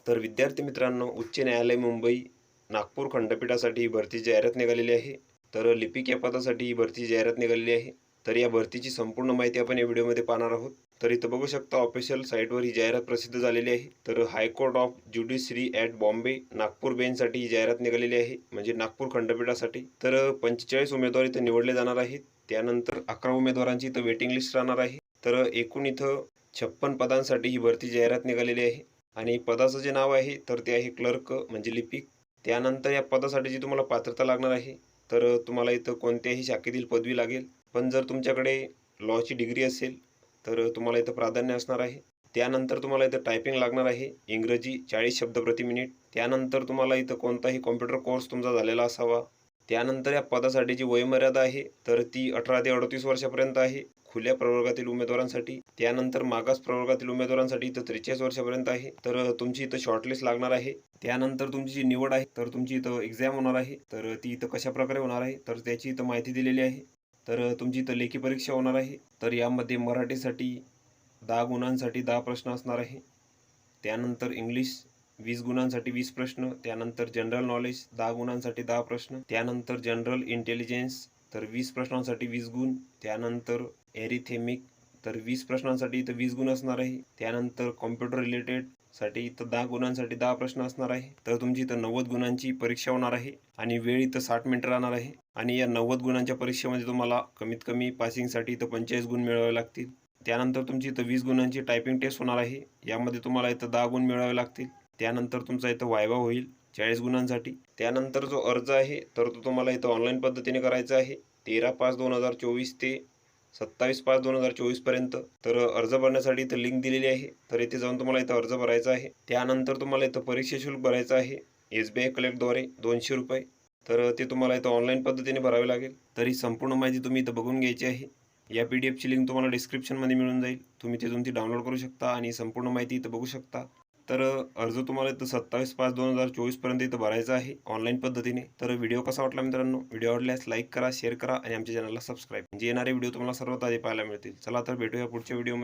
तर विद्यार्थी मित्रांनो, उच्च न्यायालय मुंबई नागपूर खंडपीठासाठी भरती जाहिरात निघालेली आहे। तर लिपिक या पदासाठी ही भरती जाहिरात निघालेली आहे। तर या भरतीची संपूर्ण माहिती आपण या व्हिडिओमध्ये पाहणार आहोत। तर इथं बघू शकता ऑफिशियल साईटवर ही जाहिरात प्रसिद्ध झालेली आहे। तर high court of judiciary at Bombay Nagpur बेंचसाठी ही जाहिरात निघालेली आहे, म्हणजे नागपूर खंडपीठासाठी। तर 45 उमेदवार इथं निवडले जाणार आहेत। त्यानंतर 11 उमेदवारांची इथं वेटिंग लिस्ट राहणार आहे। तर एकूण इथं 56 पदांसाठी ही भरती जाहिरात निघालेली आहे आणि पदाचं जे नाव आहे तर ते आहे क्लर्क म्हणजे लिपिक। त्यानंतर या पदासाठी जी तुम्हाला पात्रता लागणार आहे तर तुम्हाला इथं कोणत्याही शाखेतील पदवी लागेल, पण जर तुमच्याकडे लॉची डिग्री असेल तर तुम्हाला इथं प्राधान्य असणार आहे। त्यानंतर तुम्हाला इथं टायपिंग लागणार आहे, इंग्रजी 40 शब्द प्रति मिनिट। त्यानंतर तुम्हाला इथं कोणताही कॉम्प्युटर कोर्स तुमचा झालेला असावा। त्यानंतर या पदासाठी जी वयोमर्यादा आहे तर ती 18 ते 38 वर्षापर्यंत आहे खुल्या प्रवर्गातील उमेदवारांसाठी। त्यानंतर मागास प्रवर्गातील उमेदवारांसाठी इथं 43 वर्षापर्यंत आहे। तर तुमची इथं शॉर्टलिस्ट लागणार आहे। त्यानंतर तुमची जी निवड आहे तर तुमची इथं एक्झाम होणार आहे। तर ती इथं कशा प्रकारे होणार आहे तर त्याची इथं माहिती दिलेली आहे। तर तुमची इथं लेखी परीक्षा होणार आहे। तर यामध्ये मराठीसाठी 10 गुणांसाठी 10 प्रश्न असणार आहे। त्यानंतर इंग्लिश 20 गुणांसाठी 20 प्रश्न। त्यानंतर जनरल नॉलेज 10 गुणांसाठी 10 प्रश्न। त्यानंतर जनरल इंटेलिजन्स तर 20 प्रश्नांसाठी 20 गुण। त्यानंतर एरिथेमिक तर 20 प्रश्नांसाठी इथं 20 गुण असणार आहे। त्यानंतर कॉम्प्युटर रिलेटेड साठी इथं 10 गुणांसाठी 10 प्रश्न असणार आहे। तर तुमची इथं 90 गुणांची परीक्षा होणार आहे आणि वेळ इथं 60 मिनिटं राहणार आहे। आणि या 90 गुणांच्या परीक्षेमध्ये तुम्हाला कमीत कमी पासिंगसाठी इथं 45 गुण मिळवावे लागतील। त्यानंतर तुमची इथं 20 गुणांची टायपिंग टेस्ट होणार आहे, यामध्ये तुम्हाला इथं 10 गुण मिळवावे लागतील। त्यानंतर तुमचा इथं वायवा होईल 40 गुणांसाठी। त्यानंतर जो अर्ज आहे तर तो तुम्हाला इथं ऑनलाईन पद्धतीने करायचा आहे 13/5/2024 ते 27/5/2024 पर्यंत। तर अर्ज भरण्यासाठी इथं लिंक दिलेली आहे, तर इथे जाऊन तुम्हाला इथं अर्ज भरायचा आहे। त्यानंतर तुम्हाला इथं परीक्षा शुल्क भरायचं आहे SBI कलेक्टद्वारे 200 रुपये। तर ते तुम्हाला इथं ऑनलाईन पद्धतीने भरावे लागेल। तर ही संपूर्ण माहिती तुम्ही इथं बघून घ्यायची आहे। या PDFची लिंक तुम्हाला डिस्क्रिप्शनमध्ये मिळून जाईल, तुम्ही तिथून ती डाउनलोड करू शकता आणि संपूर्ण माहिती इथं बघू शकता। तर अर्ज तुम्हाला इथं 27/5/2024 पर्यंत इथं भरायचा आहे ऑनलाईन पद्धतीने। तर व्हिडिओ कसा वाटला मित्रांनो, व्हिडिओ आवडल्यास लाईक करा, शेअर करा आणि आमच्या चॅनलला सबस्क्राईब, म्हणजे येणारे व्हिडिओ तुम्हाला सर्वात आधी पाहायला मिळतील। चला तर भेटूया पुढच्या व्हिडिओमध्ये।